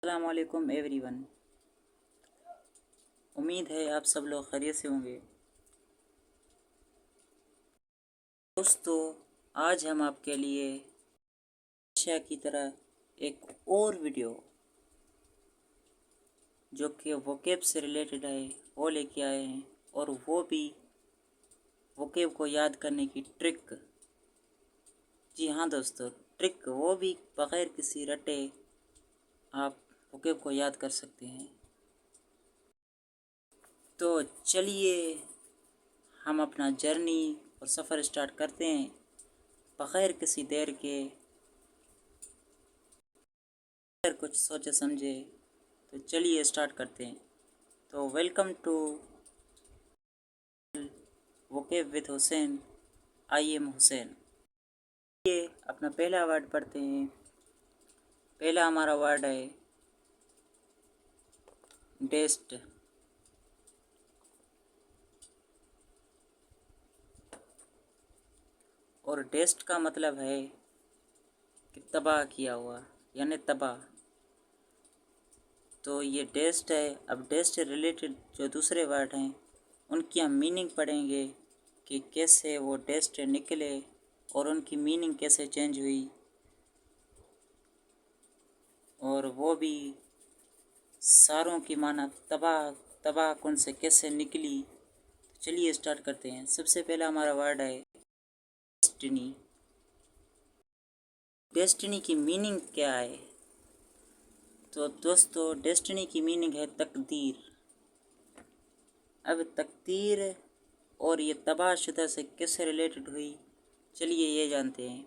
अस्सलाम वालेकुम एवरीवन। उम्मीद है आप सब लोग खैरियत से होंगे। दोस्तों, आज हम आपके लिए हमेशा की तरह एक और वीडियो जो कि वोकेब से रिलेटेड है वो लेके आए हैं, और वो भी वोकेब को याद करने की ट्रिक। जी हाँ दोस्तों, ट्रिक, वो भी बग़ैर किसी रटे आप वोकेब को याद कर सकते हैं। तो चलिए हम अपना जर्नी और सफ़र स्टार्ट करते हैं बग़ैर किसी देर के, बग़ैर कुछ सोचे समझे। तो चलिए स्टार्ट करते हैं। तो welcome to vocab with Hussain. I am Hussain. ये अपना पहला वर्ड पढ़ते हैं। पहला हमारा वर्ड है डेस्ट। और डेस्ट का मतलब है कि तबाह किया हुआ, यानी तबाह। तो ये डेस्ट है। अब डेस्ट से रिलेटेड जो दूसरे वर्ड हैं उनकी हम मीनिंग पढ़ेंगे कि कैसे वो डेस्ट निकले और उनकी मीनिंग कैसे चेंज हुई, और वो भी सारों की माना तबाह कुन से कैसे निकली। तो चलिए स्टार्ट करते हैं। सबसे पहला हमारा वर्ड है डेस्टिनी। डेस्टिनी की मीनिंग क्या है? तो दोस्तों, डेस्टिनी की मीनिंग है तकदीर। अब तकदीर और ये तबाहशुदा से कैसे रिलेटेड हुई, चलिए ये जानते हैं।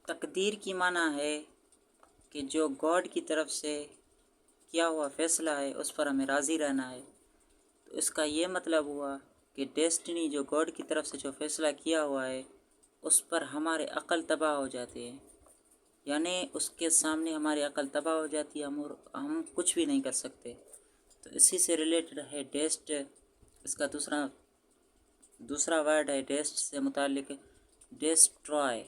तकदीर की माना है कि जो गॉड की तरफ से किया हुआ फ़ैसला है उस पर हमें राज़ी रहना है। तो इसका ये मतलब हुआ कि डेस्टिनी, जो गॉड की तरफ से जो फ़ैसला किया हुआ है उस पर हमारे अक़ल तबाह हो जाते हैं, यानी उसके सामने हमारी अक़ल तबाह हो जाती है, हम कुछ भी नहीं कर सकते। तो इसी से रिलेटेड है डेस्ट। इसका दूसरा वर्ड है डेस्ट से मुताल्लिक़ डेस्ट्रॉय।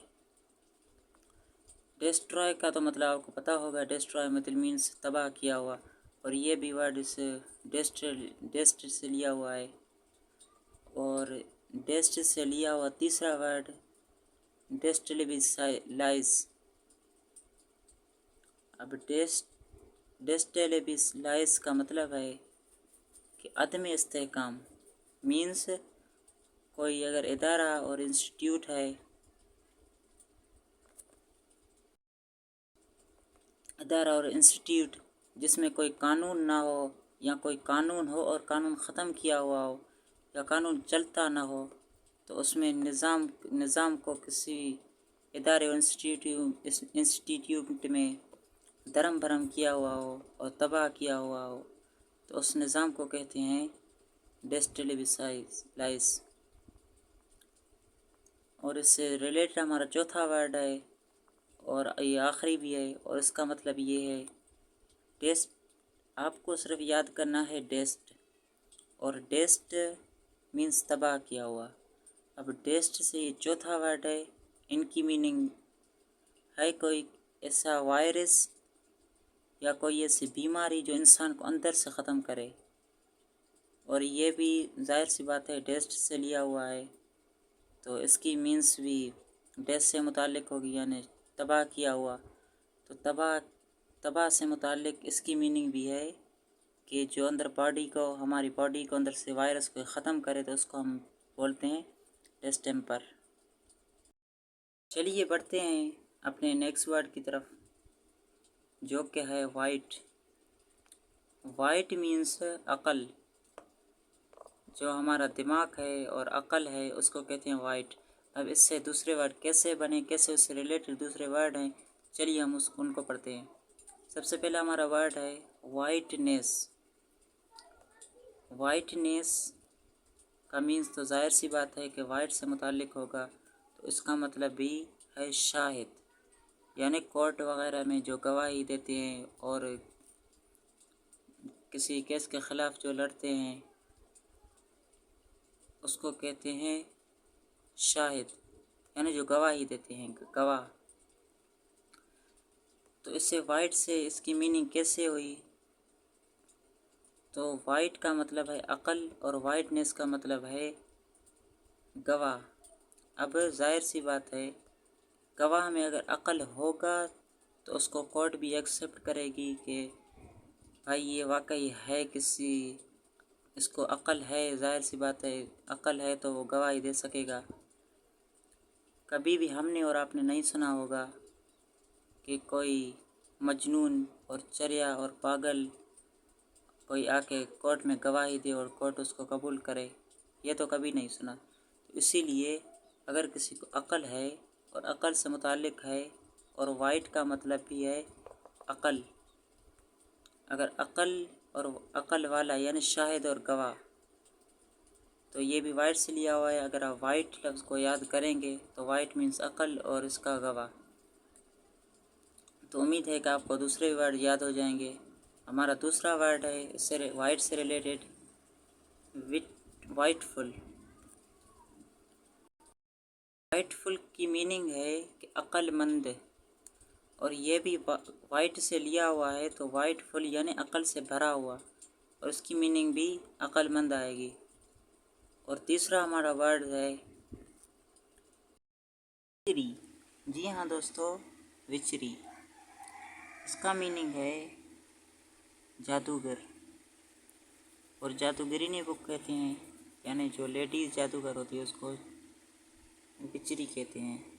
डेस्ट्रॉय का तो मतलब आपको पता होगा, डेस्ट्रॉय मतलब मीन्स तबाह किया हुआ, और ये भी वर्ड इस डेस्ट से लिया हुआ है। और डेस्ट से लिया हुआ तीसरा वर्ड डेस्टेलिबिलाइज। अब डेस्टेलिबिलाइज का मतलब है कि अदम इस्तेहकाम। मीन्स कोई अगर इदारा और इंस्टीट्यूट है, जिसमें कोई कानून ना हो, या कोई कानून हो और कानून ख़त्म किया हुआ हो, या कानून चलता ना हो, तो उसमें निज़ाम को किसी इदारे और इंस्टीट्यूट में धर्म भरम किया हुआ हो और तबाह किया हुआ हो, तो उस निज़ाम को कहते हैं डेस्टेलिबिलाइज। और इससे रिलेटेड हमारा चौथा वर्ड है, और ये आखिरी भी है, और इसका मतलब ये है डेस्ट। आपको सिर्फ याद करना है डेस्ट, और डेस्ट मीन्स तबाह किया हुआ। अब डेस्ट से ये चौथा वर्ड है, इनकी मीनिंग है कोई ऐसा वायरस या कोई ऐसी बीमारी जो इंसान को अंदर से ख़त्म करे, और ये भी जाहिर सी बात है डेस्ट से लिया हुआ है, तो इसकी मीन्स भी डेस्ट से मुताल्लिक़ होगी, यानी तबाह किया हुआ। तो तबाह से मुताल्लिक़ इसकी मीनिंग भी है कि जो अंदर हमारी बॉडी को अंदर से वायरस को ख़त्म करे, तो उसको हम बोलते हैं डिस्टेम्पर। चलिए बढ़ते हैं अपने नेक्स्ट वर्ड की तरफ, जो कि है वाइट। White means अक़ल। जो हमारा दिमाग है और अक़ल है उसको कहते हैं वाइट। अब इससे दूसरे वर्ड कैसे बने, कैसे उससे रिलेटेड दूसरे वर्ड हैं, चलिए हम उनको पढ़ते हैं। सबसे पहला हमारा वर्ड है वाइटनेस। वाइटनेस का मीन्स तो ज़ाहिर सी बात है कि वाइट से मुताल्लिक़ होगा, तो इसका मतलब भी है शाहिद, यानी कोर्ट वग़ैरह में जो गवाही देते हैं और किसी केस के ख़िलाफ़ जो लड़ते हैं उसको कहते हैं शाहिद, यानी जो गवाही देते हैं, गवाह। तो इससे वाइट से इसकी मीनिंग कैसे हुई? तो वाइट का मतलब है अकल और वाइटनेस का मतलब है गवाह। अब जाहिर सी बात है, गवाह में अगर अकल होगा तो उसको कोर्ट भी एक्सेप्ट करेगी कि भाई ये वाकई है, किसी इसको अकल है। जाहिर सी बात है, अकल है तो वो गवाही दे सकेगा। कभी भी हमने और आपने नहीं सुना होगा कि कोई मजनून और चरिया और पागल कोई आके कोर्ट में गवाही दे और कोर्ट उसको कबूल करे, ये तो कभी नहीं सुना। तो इसीलिए अगर किसी को अकल है और अकल से मुताल्लिक है, और वाइट का मतलब भी है अकल, अगर अकल और अकल वाला यानी शाहिद और गवाह, तो ये भी वाइट से लिया हुआ है। अगर आप वाइट लफ्ज़ को याद करेंगे तो वाइट मीन्स अकल और इसका गवाह। तो उम्मीद है कि आपको दूसरे वर्ड याद हो जाएंगे। हमारा दूसरा वर्ड है इससे वाइट से रिलेटेड, वाइटफुल। वाइटफुल की मीनिंग है कि अक्लमंद, और ये भी वाइट से लिया हुआ है, तो वाइटफुल यानी अकल से भरा हुआ, और उसकी मीनिंग भी अक्लमंद आएगी। और तीसरा हमारा वर्ड है विचरी। जी हाँ दोस्तों, विचरी, इसका मीनिंग है जादूगर, और जादूगरिनी बुक कहते हैं, यानी जो लेडीज़ जादूगर होती है उसको विचरी कहते हैं।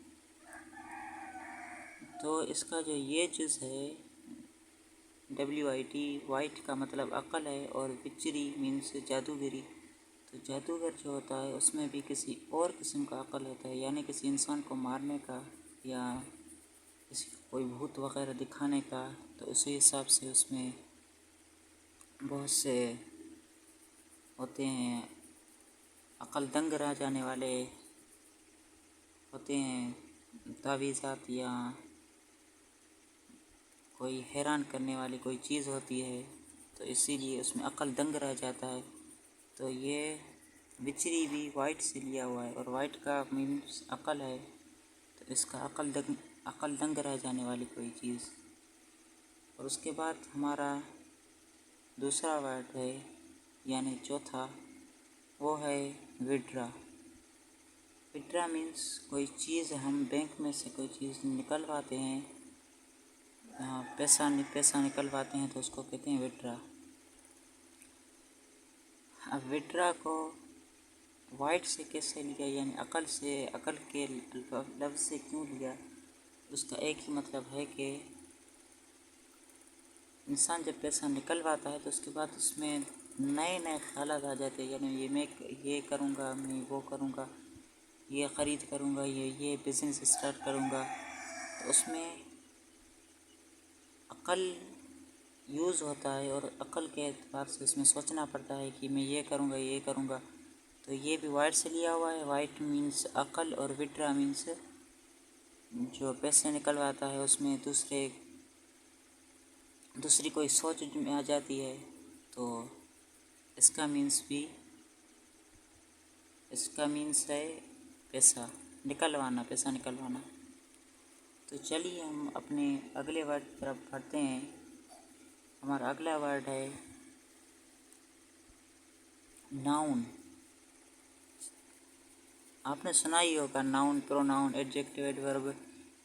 तो इसका जो ये चीज़ है WIT, वाइट का मतलब अकल है, और विचरी मीन्स जादूगरी। तो जादूगर जो होता है उसमें भी किसी और किस्म का अकल होता है, यानी किसी इंसान को मारने का या किसी कोई भूत वगैरह दिखाने का। तो उसी हिसाब से उसमें बहुत से होते हैं, अकल दंग रह जाने वाले होते हैं तावीज़ात, या कोई हैरान करने वाली कोई चीज़ होती है, तो इसीलिए उसमें अकल दंग रह जाता है। तो ये विचरी भी वाइट से लिया हुआ है, और वाइट का मीन्स अकल है, तो इसका अकल दंग रह जाने वाली कोई चीज़। और उसके बाद हमारा दूसरा वर्ड है यानी चौथा, वो है विड्रा। विड्रा मीन्स कोई चीज़ हम बैंक में से कोई चीज़ निकलवाते हैं, पैसा निकलवाते हैं, तो उसको कहते हैं विड्रा। अब विड्रा को वाइट से कैसे लिया, यानी अकल से, अकल के लफ्ज़ से क्यों लिया? उसका एक ही मतलब है कि इंसान जब पैसा निकलवाता है तो उसके बाद उसमें नए नए ख्यालात आ जाते हैं, यानी मैं ये करूँगा, मैं वो करूँगा, ये ख़रीद करूँगा, ये बिज़नेस स्टार्ट करूँगा। तो उसमें अकल यूज़ होता है, और अकल के एतबार से उसमें सोचना पड़ता है कि मैं ये करूँगा, ये करूँगा। तो ये भी वाइट से लिया हुआ है। वाइट मीन्स अकल, और विड्रा मीन्स जो पैसे निकलवाता है उसमें दूसरी कोई सोच में आ जाती है, तो इसका मीन्स है पैसा निकलवाना। तो चलिए हम अपने अगले वर्ड की तरफ बढ़ते हैं। हमारा अगला वर्ड है नाउन। आपने सुना ही होगा नाउन, प्रोनाउन, एडजेक्टिव, एडवर्ब,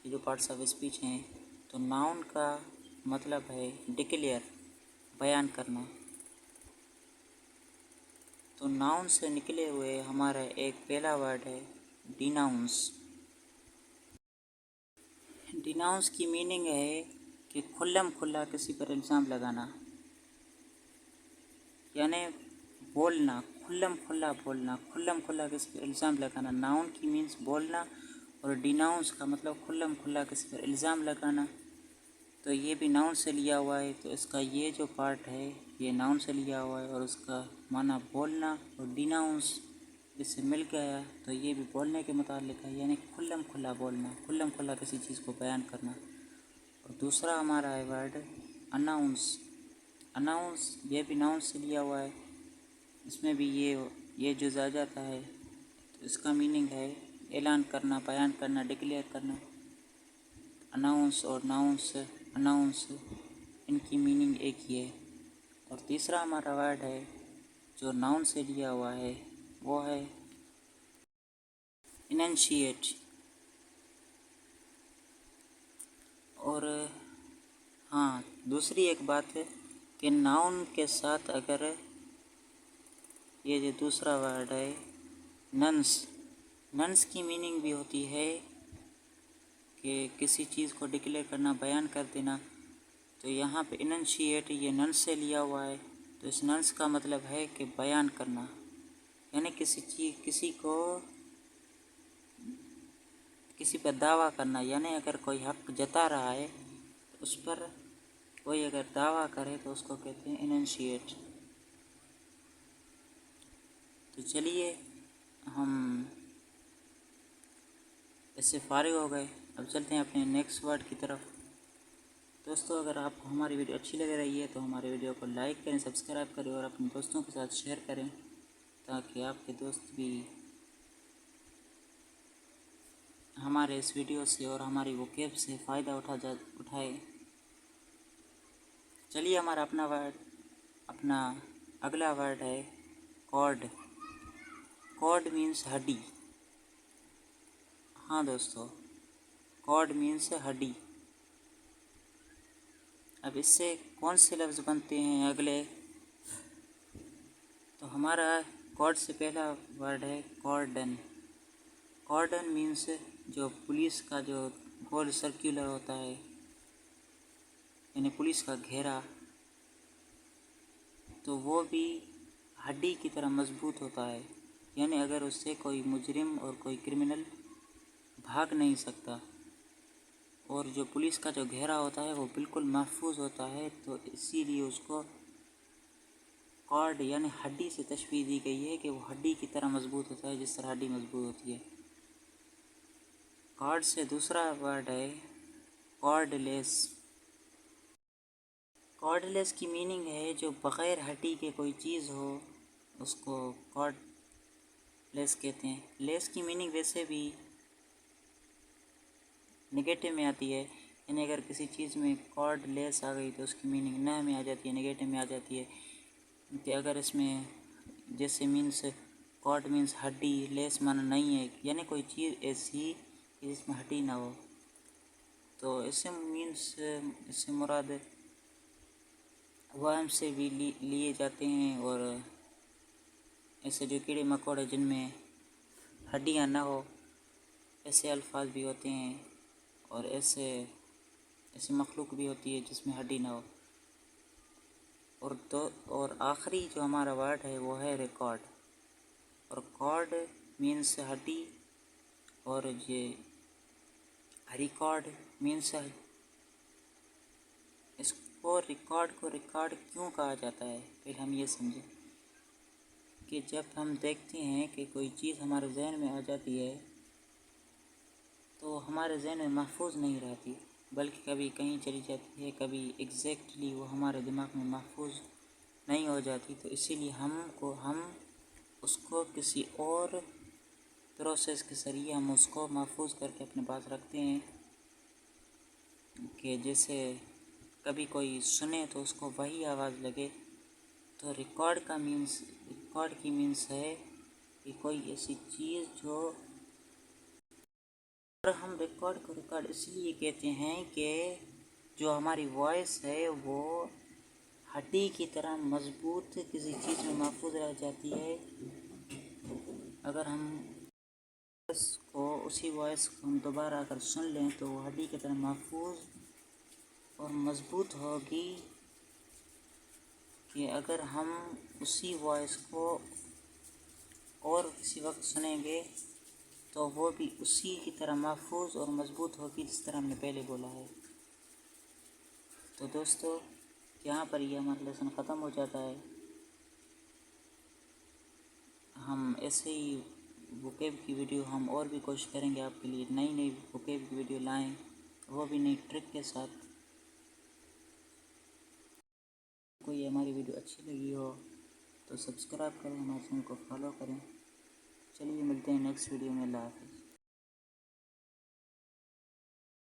ये जो पार्ट्स ऑफ स्पीच हैं। तो नाउन का मतलब है डिक्लेयर, बयान करना। तो नाउन से निकले हुए हमारा एक पहला वर्ड है डिनाउंस। डिनाउंस की मीनिंग है कि खुल्लम खुल्ला किसी पर इल्ज़ाम लगाना, यानी बोलना, खुल्लम खुल्ला किसी पर इल्ज़ाम लगाना। नाउन की मीन्स बोलना, और डिनाउंस का मतलब खुल्लम खुल्ला किसी पर इल्ज़ाम लगाना। तो ये भी नाउन से लिया हुआ है, तो इसका ये जो पार्ट है ये नाउन से लिया हुआ है, और उसका माना बोलना, और डिनाउंस इससे मिल गया तो ये भी बोलने के मुतालिक है, यानी खुल्लम खुल्ला बोलना, खुल्लम खुल्ला किसी चीज़ को बयान करना। और दूसरा हमारा है वर्ड अनाउंस, ये भी नाउन से लिया हुआ है। इसमें भी ये जो आ जाता है, तो इसका मीनिंग है ऐलान करना, बयान करना, डिक्लेयर करना। अनाउंस और नाउंस, अनाउंस, इनकी मीनिंग एक ही है। और तीसरा हमारा वर्ड है जो नाउन से लिया हुआ है वो है इनशिएट। और हाँ, दूसरी एक बात है कि नाउन के साथ अगर ये जो दूसरा वर्ड है नंस की मीनिंग भी होती है कि किसी चीज़ को डिक्लेयर करना, बयान कर देना। तो यहाँ पे इनशिएट ये नंस से लिया हुआ है, तो इस नंस का मतलब है कि बयान करना, यानी किसी पर दावा करना। यानी अगर कोई हक जता रहा है तो उस पर कोई अगर दावा करे तो उसको कहते हैं इनशिएट। तो चलिए हम इससे फारिग हो गए, अब चलते हैं अपने नेक्स्ट वर्ड की तरफ। दोस्तों, अगर आपको हमारी वीडियो अच्छी लग रही है तो हमारे वीडियो को लाइक करें, सब्सक्राइब करें और अपने दोस्तों के साथ शेयर करें, ताकि आपके दोस्त भी हमारे इस वीडियो से और हमारी वोकैब से फ़ायदा उठाए। चलिए हमारा अपना अगला वर्ड है कॉर्ड। कॉर्ड मीन्स हड्डी। हाँ दोस्तों, कॉर्ड मीन्स हड्डी। अब इससे कौन से लफ्ज़ बनते हैं अगले? तो हमारा कॉर्ड से पहला वर्ड है कॉर्डन। कॉर्डन मीन्स जो पुलिस का जो गोल सर्कुलर होता है, यानी पुलिस का घेरा, तो वो भी हड्डी की तरह मजबूत होता है। यानी अगर उससे कोई मुजरिम और कोई क्रिमिनल भाग नहीं सकता। और जो पुलिस का जो घेरा होता है वो बिल्कुल महफूज होता है, तो इसीलिए उसको कॉर्ड यानी हड्डी से तशबीह दी गई है कि वो हड्डी की तरह मजबूत होता है, जिस तरह हड्डी मजबूत होती है। कॉर्ड से दूसरा वर्ड है कॉर्डलेस। कॉर्डलेस की मीनिंग है जो बग़ैर हड्डी के कोई चीज़ हो उसको कॉर्डलेस कहते हैं। लेस की मीनिंग वैसे भी नेगेटिव में आती है, यानी अगर किसी चीज़ में कॉर्डलेस आ गई तो उसकी मीनिंग न में आ जाती है, नेगेटिव में आ जाती है। कि अगर इसमें जैसे मीन्स कॉर्ड मीन्स हड्डी, लेस माना नहीं है, यानी कोई चीज़ ऐसी जिसमें हड्डी ना हो। तो इससे मुराद वर्म से भी लिए जाते हैं, और ऐसे जो कीड़े मकोड़े जिनमें हड्डियां ना हो, ऐसे अल्फाज भी होते हैं। और ऐसे मखलूक भी होती है जिसमें हड्डी ना हो। और आखिरी जो हमारा वर्ड है वो है रिकॉर्ड। और कॉर्ड मीन्स हड्डी, और ये रिकॉर्ड मीन्स इसको रिकॉर्ड क्यों कहा जाता है, फिर हम ये समझें कि जब हम देखते हैं कि कोई चीज़ हमारे जहन में आ जाती है तो हमारे जहन में महफूज नहीं रहती, बल्कि कभी कहीं चली जाती है, कभी एग्जैक्टली वो हमारे दिमाग में महफूज नहीं हो जाती। तो इसीलिए हम उसको किसी और प्रोसेस के ज़रिए हम उसको महफूज करके अपने पास रखते हैं, कि जैसे कभी कोई सुने तो उसको वही आवाज़ लगे। तो रिकॉर्ड की मीन्स है कि कोई ऐसी चीज़ जो, और हम रिकॉर्ड को रिकॉर्ड इसलिए कहते हैं कि जो हमारी वॉइस है वो हड्डी की तरह मजबूत किसी चीज़ में महफूज रह जाती है। अगर हम उसी वॉइस को हम दोबारा अगर सुन लें तो वो हड्डी की तरह महफूज और मजबूत होगी, कि अगर हम उसी वॉइस को और किसी वक्त सुनेंगे तो वो भी उसी की तरह महफूज और मजबूत होगी जिस तरह हमने पहले बोला है। तो दोस्तों, यहाँ पर ये हमारा लेसन ख़त्म हो जाता है। हम ऐसे ही वोकैब की वीडियो हम और भी कोशिश करेंगे आपके लिए, नई वोकैब की वीडियो लाएं, वो भी नई ट्रिक के साथ। कोई हमारी वीडियो अच्छी लगी हो तो सब्सक्राइब करें, हमारे चैनल को फॉलो करें। चलिए मिलते हैं नेक्स्ट वीडियो में। अल्लाह हाफ़िज़।